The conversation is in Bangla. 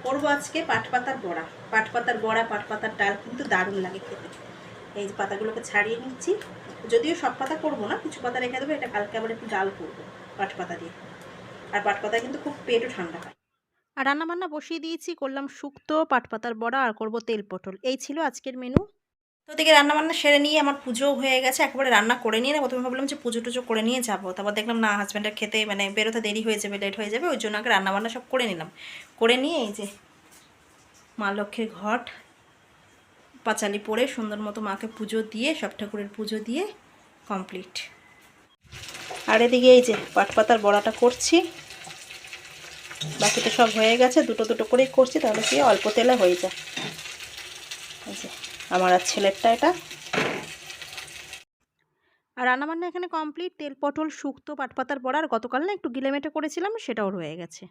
করবো আজকে পাটপাতার বড়া। পাটপাতার বড়া, পাটপাতার ডাল কিন্তু দারুণ লাগে খেতে। এই যে পাতাগুলোকে ছাড়িয়ে নিচ্ছি, যদিও সব পাতা করবো না, কিছু পাতা রেখে দেবো। এটা কালকে আবার একটু ডাল করবো পাটপাতা দিয়ে। আর পাটপাতা কিন্তু খুব পেটও ঠান্ডা হয়। আর রান্নাবান্না বসিয়ে দিয়েছি, করলাম শুক্তো, পাটপাতার বড়া আর করবো তেল পটল। এই ছিল আজকের মেনু। তো ওদিকে রান্নাবান্না সেরে নিয়ে আমার পুজোও হয়ে গেছে, একেবারে রান্না করে নিয়ে না প্রথমে ভাবলাম যে পুজো টুজো করে নিয়ে যাবো, তারপর দেখলাম না, হাজব্যান্ডের খেতে মানে বেরোতে দেরি হয়ে যাবে, লেট হয়ে যাবে, ওই জন্য আগে রান্নাবান্না সব করে নিলাম। করে নিয়ে এই যে মা লক্ষ্মীর ঘট পাঁচালি পরে সুন্দর মতো মাকে পুজো দিয়ে, সব ঠাকুরের পুজো দিয়ে কমপ্লিট। আর এদিকে এই যে পাটপাতার বড়াটা করছি, বাকি তো সব হয়ে গেছে, দুটো দুটো করেই করছি, তাহলে কি অল্প তেলে হয়ে যায়। এই যে আমার আর ছেলেরটা এটা। আর রান্নাবান্না এখানে কমপ্লিট। তেল পটল শুক্তো পাটপাতার বড়া, আর গতকাল না একটু গিলেমেটে করেছিলাম, সেটাও রয়ে গেছে।